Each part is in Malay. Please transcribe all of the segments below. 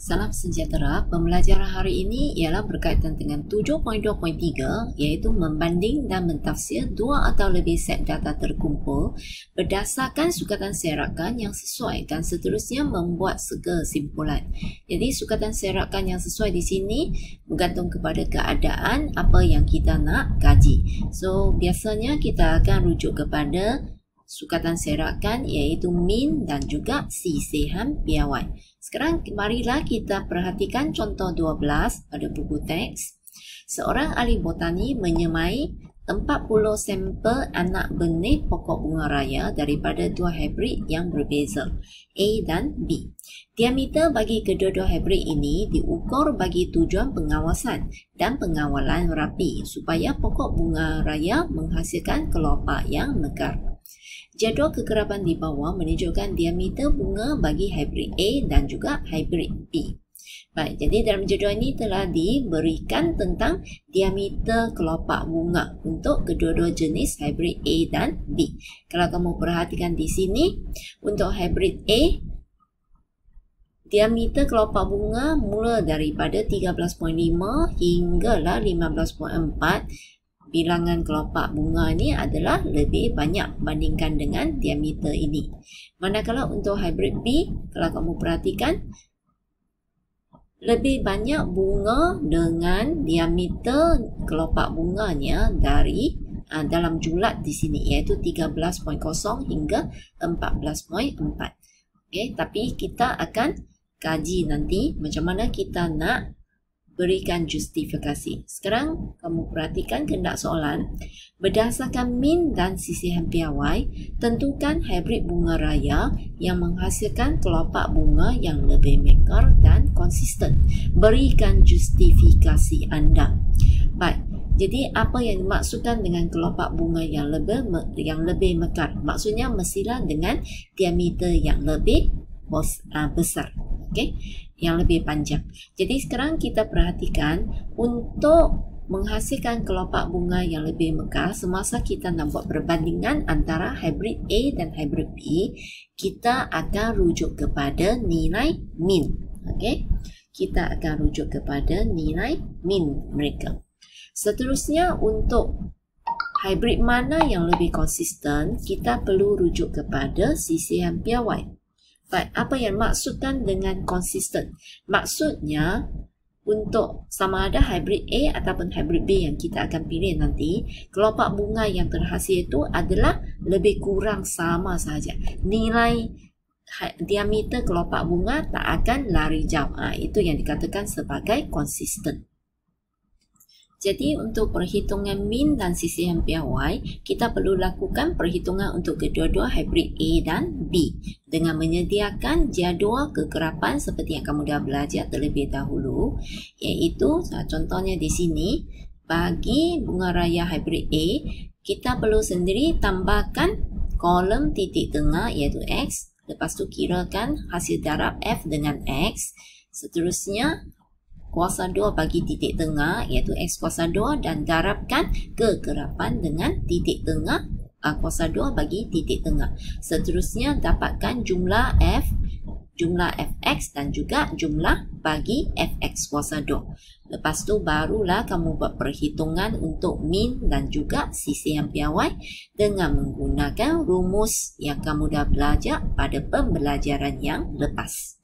Salam sejahtera. Pembelajaran hari ini ialah berkaitan dengan 7.2.3 iaitu membanding dan mentafsir dua atau lebih set data terkumpul berdasarkan sukatan serakan yang sesuai dan seterusnya membuat kesimpulan. Jadi sukatan serakan yang sesuai di sini bergantung kepada keadaan apa yang kita nak kaji. So biasanya kita akan rujuk kepada sukatan serakan iaitu min dan juga sisihan piawai. Sekarang marilah kita perhatikan contoh 12 pada buku teks. Seorang ahli botani menyemai 40 sampel anak benih pokok bunga raya daripada dua hibrid yang berbeza, A dan B. Diameter bagi kedua-dua hibrid ini diukur bagi tujuan pengawasan dan pengawalan rapi supaya pokok bunga raya menghasilkan kelopak yang mekar. Jadual kekerapan di bawah menunjukkan diameter bunga bagi hibrid A dan juga hibrid B. Baik, jadi dalam jadual ini telah diberikan tentang diameter kelopak bunga untuk kedua-dua jenis hibrid A dan B. Kalau kamu perhatikan di sini, untuk hibrid A, diameter kelopak bunga mula daripada 13.5 hinggalah 15.4. Bilangan kelopak bunga ini adalah lebih banyak bandingkan dengan diameter ini. Manakala untuk hibrid B, kalau kamu perhatikan, lebih banyak bunga dengan diameter kelopak bunganya dari dalam julat di sini, iaitu 13.0 hingga 14.4. Okay, tapi kita akan kaji nanti macam mana kita nak berikan justifikasi. Sekarang kamu perhatikan kehendak soalan. Berdasarkan min dan sisihan piawai, tentukan hibrid bunga raya yang menghasilkan kelopak bunga yang lebih mekar dan konsisten. Berikan justifikasi anda. Baik, jadi apa yang dimaksudkan dengan kelopak bunga yang lebih mekar? Maksudnya mestilah dengan diameter yang lebih besar. Okay? Yang lebih panjang. Jadi sekarang kita perhatikan untuk menghasilkan kelopak bunga yang lebih mekar, semasa kita nak buat perbandingan antara hibrid A dan hibrid B, kita akan rujuk kepada nilai min. Okay? Kita akan rujuk kepada nilai min mereka. Seterusnya untuk hibrid mana yang lebih konsisten, kita perlu rujuk kepada sisihan piawai. Baik, apa yang maksudkan dengan konsisten? Maksudnya untuk sama ada hibrid A ataupun hibrid B yang kita akan pilih nanti, kelopak bunga yang terhasil itu adalah lebih kurang sama saja. Nilai diameter kelopak bunga tak akan lari jauh. Itu yang dikatakan sebagai konsisten. Jadi untuk perhitungan min dan sisihan piawai, kita perlu lakukan perhitungan untuk kedua-dua hibrid A dan B dengan menyediakan jadual kekerapan seperti yang kamu dah belajar terlebih dahulu, iaitu contohnya di sini bagi bunga raya hibrid A, kita perlu sendiri tambahkan kolom titik tengah iaitu X, lepas tu kirakan hasil darab F dengan X, seterusnya kuasa 2 bagi titik tengah iaitu X kuasa 2 dan darabkan kekerapan dengan titik tengah kuasa 2 bagi titik tengah. Seterusnya dapatkan jumlah F, jumlah Fx dan juga jumlah bagi Fx kuasa 2. Lepas tu barulah kamu buat perhitungan untuk min dan juga sisihan piawai dengan menggunakan rumus yang kamu dah belajar pada pembelajaran yang lepas.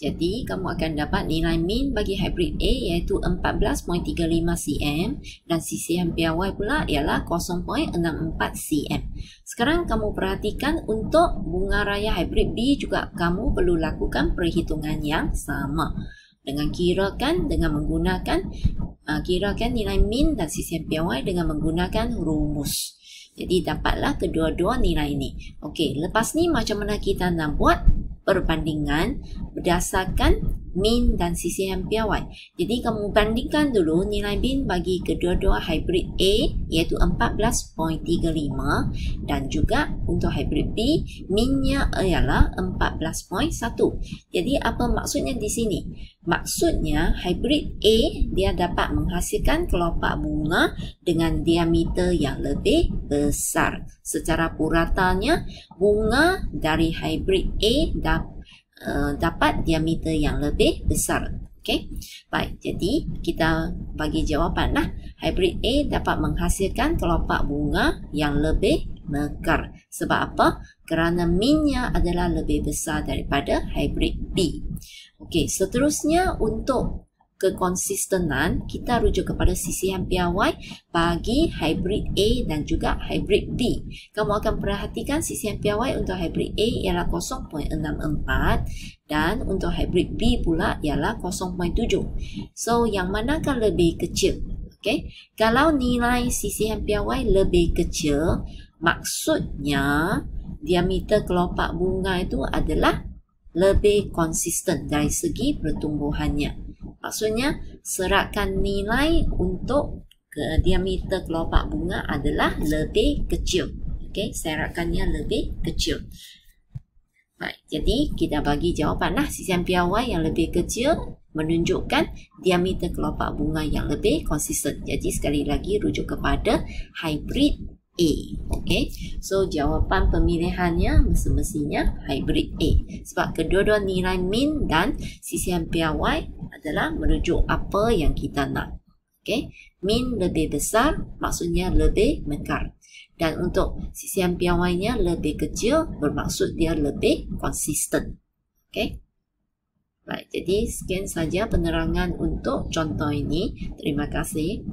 Jadi, kamu akan dapat nilai min bagi hibrid A iaitu 14.35 cm dan sisihan piawai pula ialah 0.64 cm. Sekarang kamu perhatikan untuk bunga raya hibrid B juga kamu perlu lakukan perhitungan yang sama. Dengan menggunakan kirakan nilai min dan sisihan piawai dengan menggunakan rumus. Jadi, dapatlah kedua-dua nilai ini. Okey, lepas ni macam mana kita nak buat perbandingan berdasarkan min dan sisihan piawai. Jadi kamu bandingkan dulu nilai min bagi kedua-dua hibrid A iaitu 14.35 dan juga untuk hibrid B minnya ialah 14.1. Jadi apa maksudnya di sini? Maksudnya hibrid A dia dapat menghasilkan kelopak bunga dengan diameter yang lebih besar. Secara puratanya bunga dari hibrid A dapat diameter yang lebih besar. Okey. Baik, jadi kita bagi jawapan lah. Hybrid A dapat menghasilkan kelopak bunga yang lebih mekar. Sebab apa? Kerana minnya adalah lebih besar daripada hybrid B. Okey, seterusnya untuk kekonsistenan, kita rujuk kepada sisihan piawai bagi hybrid A dan juga hybrid B. Kamu akan perhatikan sisihan piawai untuk hybrid A ialah 0.64 dan untuk hybrid B pula ialah 0.7. So, yang manakah lebih kecil? Okay. Kalau nilai sisihan piawai lebih kecil, maksudnya diameter kelopak bunga itu adalah lebih konsisten dari segi pertumbuhannya. Maksudnya, serakan nilai untuk diameter kelopak bunga adalah lebih kecil. Okey, serakannya lebih kecil. Baik, jadi kita bagi jawapan lah. Sisihan piawai yang lebih kecil menunjukkan diameter kelopak bunga yang lebih konsisten. Jadi sekali lagi rujuk kepada hybrid A. Okey, so jawapan pemilihannya semestinya hybrid A. Sebab kedua-dua nilai min dan sisihan piawai adalah merujuk apa yang kita nak. Okey, min lebih besar maksudnya lebih mekar. Dan untuk sisihan piawainya lebih kecil bermaksud dia lebih konsisten. Okey. Baik, jadi sekian saja penerangan untuk contoh ini. Terima kasih.